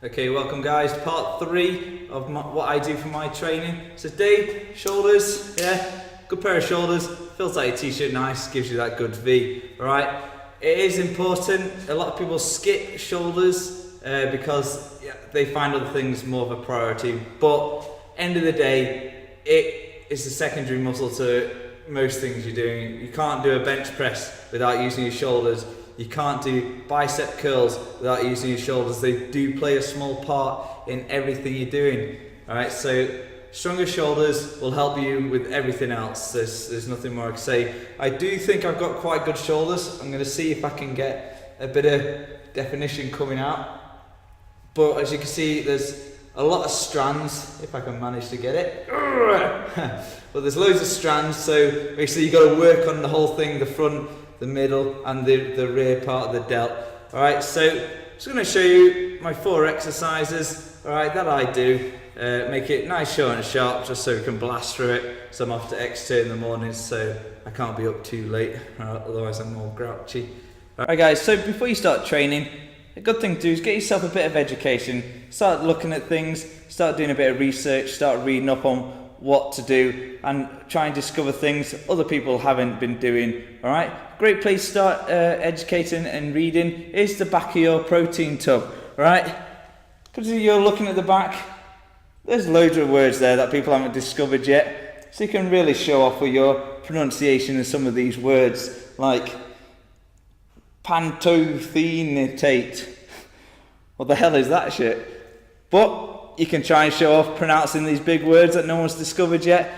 Okay, welcome guys, part 3 of what I do for my training. So today, shoulders, yeah, good pair of shoulders, feels like a t-shirt, nice, gives you that good V, alright? It is important, a lot of people skip shoulders because they find other things more of a priority, but end of the day, it is a secondary muscle to most things you're doing. You can't do a bench press without using your shoulders. You can't do bicep curls without using your shoulders. They do play a small part in everything you're doing. Alright, so stronger shoulders will help you with everything else. There's nothing more I can say. I do think I've got quite good shoulders. I'm going to see if I can get a bit of definition coming out. But as you can see, there's a lot of strands, if I can manage to get it. But there's loads of strands, so basically you've got to work on the whole thing, the front, the middle and the rear part of the delt. Alright, so I'm just going to show you my 4 exercises, alright, that I do. Make it nice, short and sharp, just so we can blast through it. So I'm off to Exeter in the morning, so I can't be up too late, otherwise I'm more grouchy. Alright guys, so before you start training, a good thing to do is get yourself a bit of education. Start looking at things, start doing a bit of research, start reading up on what to do and try and discover things other people haven't been doing. Alright, great place to start educating and reading is the back of your protein tub. Alright, because you're looking at the back, there's loads of words there that people haven't discovered yet, so you can really show off with your pronunciation of some of these words like pantothenate. What the hell is that shit? But you can try and show off pronouncing these big words that no one's discovered yet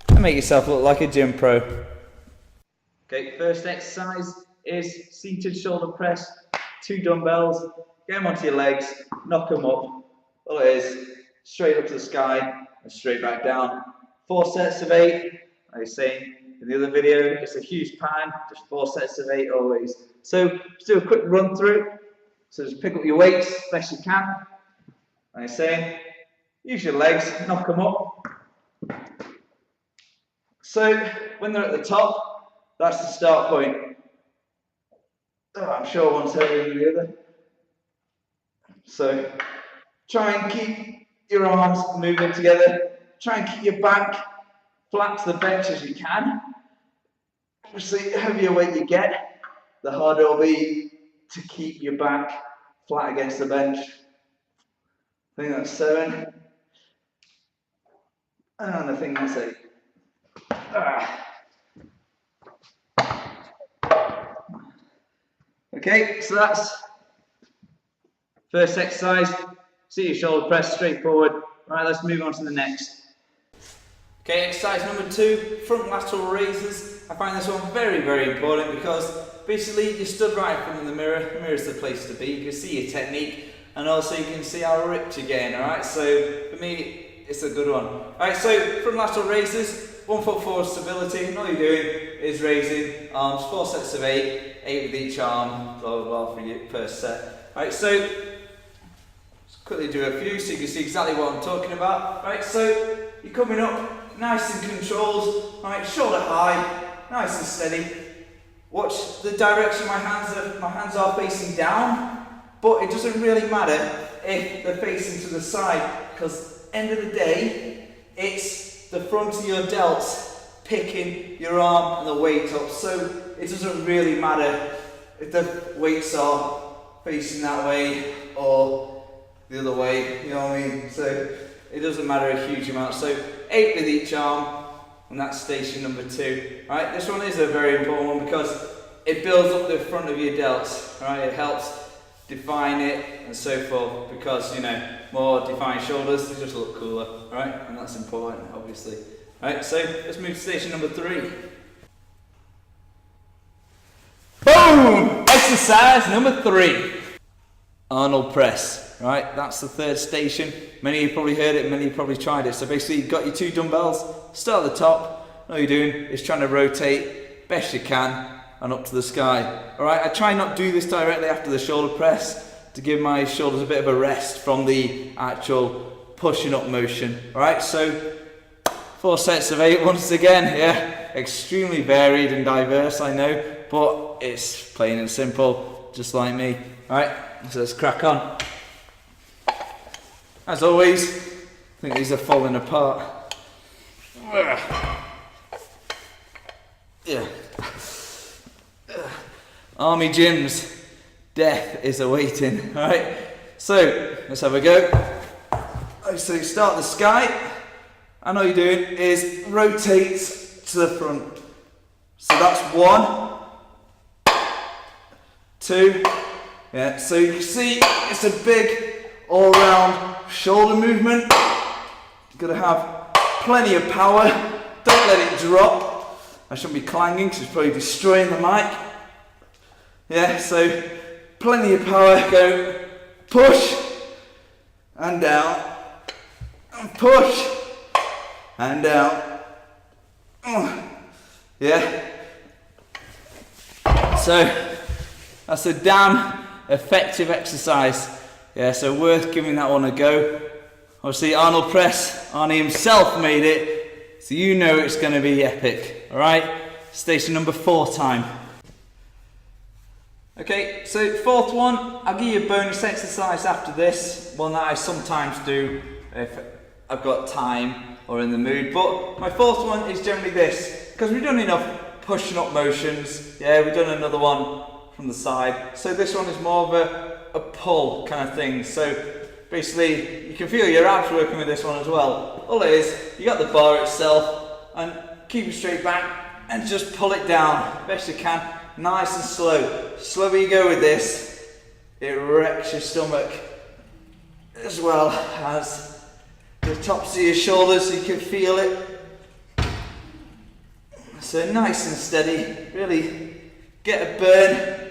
and make yourself look like a gym pro. Okay, first exercise is seated shoulder press, 2 dumbbells, get them onto your legs, knock them up. All it is, straight up to the sky and straight back down. 4 sets of 8, like I was saying in the other video, it's a huge pan, just 4 sets of 8 always. So let's do a quick run through. So just pick up your weights as best you can. Like I'm saying, use your legs, knock them up. So when they're at the top, that's the start point. Oh, I'm sure one's heavier than the other. So try and keep your arms moving together. Try and keep your back flat to the bench as you can. Obviously, the heavier weight you get, the harder it'll be to keep your back flat against the bench. I think that's 7. And I think that's 8. Okay, so that's first exercise. See your shoulder press, straightforward. Right, let's move on to the next. Okay, exercise number 2, front lateral raises. I find this one very, very important because basically you stood right in front of the mirror. The mirror's the place to be. You can see your technique and also you can see how ripped you're getting, alright? So for me, it's a good one. Alright, so front lateral raises, 1 foot forward stability, and all you're doing is raising arms, 4 sets of 8, 8 with each arm, blah, blah, blah, for your first set. Alright, so let's quickly do a few so you can see exactly what I'm talking about. Right, so you're coming up, nice and controlled, right, shoulder high, nice and steady. Watch the direction my hands are facing down. But it doesn't really matter if they're facing to the side, because end of the day, it's the front of your delts picking your arm and the weight up. So it doesn't really matter if the weights are facing that way or the other way, you know what I mean? So it doesn't matter a huge amount. So 8 with each arm, and that's station number 2. Right? This one is a very important one because it builds up the front of your delts. Right? It helps define it and so forth because, you know, more defined shoulders, they just look cooler, right? And that's important, obviously. Right, so let's move to station number 3. Boom! Exercise number 3. Arnold press, right? That's the 3rd station. Many of you probably heard it, many of you probably tried it. So basically you've got your 2 dumbbells, start at the top, all you're doing is trying to rotate best you can and up to the sky. Alright, I try not to do this directly after the shoulder press to give my shoulders a bit of a rest from the actual pushing up motion. Alright, so 4 sets of 8 once again, yeah, extremely varied and diverse, I know, but it's plain and simple, just like me. Alright, so let's crack on. as always, I think these are falling apart. Yeah. Army gyms, death is awaiting. Alright, so let's have a go. So you start the sky, and all you're doing is rotate to the front. So that's 1, 2, yeah, so you can see it's a big all-round shoulder movement. You've got to have plenty of power, don't let it drop. I shouldn't be clanging because it's probably destroying the mic. Yeah, so plenty of power, go push and down, and push and down. Yeah. So that's a damn effective exercise. Yeah, so worth giving that one a go. Obviously Arnold Press, Arnie himself made it, so you know it's going to be epic. Alright, station number 4 time. Okay, so 4th one, I'll give you a bonus exercise after this, one that I sometimes do if I've got time or in the mood, but my 4th one is generally this, because we've done enough pushing up motions, yeah, we've done another one from the side, so this one is more of a pull kind of thing, so basically you can feel your abs working with this one as well. All it is, you got the bar itself, and keep it straight back, and just pull it down, best you can, nice and slow. Slower you go with this, it wrecks your stomach, as well as the tops of your shoulders, so you can feel it. So nice and steady, really get a burn.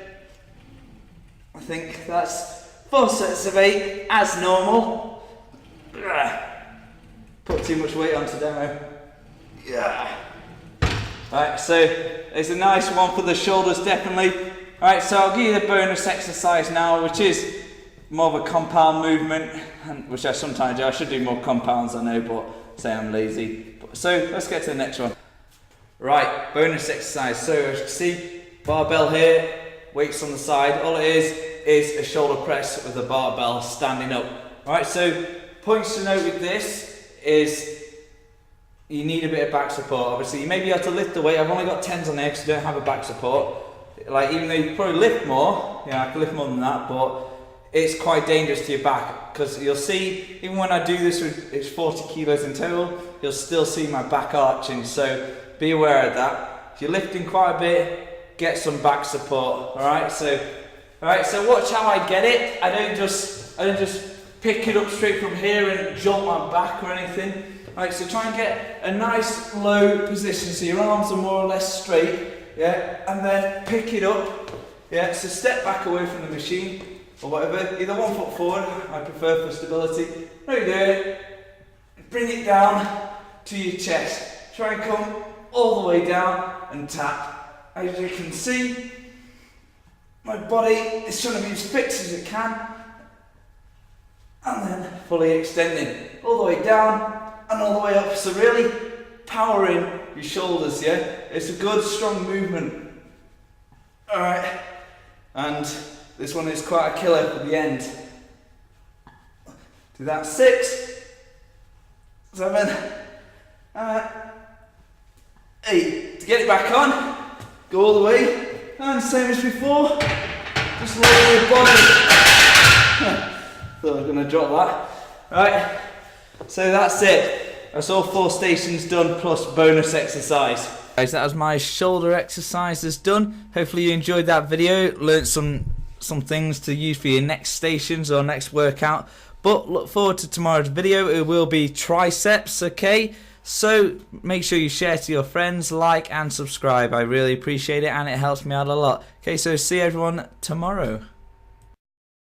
I think that's 4 sets of 8 as normal. Put too much weight onto demo. Yeah. Alright, so it's a nice one for the shoulders, definitely. Alright, so I'll give you the bonus exercise now, which is more of a compound movement, which I sometimes do. I should do more compounds, I know, but say I'm lazy. So let's get to the next one. Right, bonus exercise. So as you can see, barbell here, weights on the side. All it is a shoulder press with a barbell standing up. Alright, so points to note with this is you need a bit of back support. Obviously, you may be able to lift the weight. I've only got 10s on there because you don't have a back support. Like, even though you probably lift more, yeah, I can lift more than that, but it's quite dangerous to your back because you'll see, even when I do this with it's 40 kilos in total, you'll still see my back arching. So be aware of that. If you're lifting quite a bit, get some back support. All right. So watch how I get it. I don't just pick it up straight from here and jump my back or anything. Right, so try and get a nice low position so your arms are more or less straight, yeah, and then pick it up, yeah, so step back away from the machine or whatever, either 1 foot forward, I prefer for stability, right there, bring it down to your chest, try and come all the way down and tap. As you can see, my body is trying to be as fixed as it can, and then fully extending all the way down and all the way up, so really powering your shoulders, yeah? It's a good, strong movement. Alright, and this one is quite a killer for the end. Do that 6, 7, 8. To get it back on, go all the way, and same as before, just lower your body. Thought I was going to drop that. Right. So that's it. That's all 4 stations done plus bonus exercise. Guys, that was my shoulder exercises done. Hopefully you enjoyed that video, learnt some things to use for your next stations or next workout. But look forward to tomorrow's video. It will be triceps, okay? So make sure you share to your friends, like and subscribe. I really appreciate it and it helps me out a lot. Okay, so see everyone tomorrow.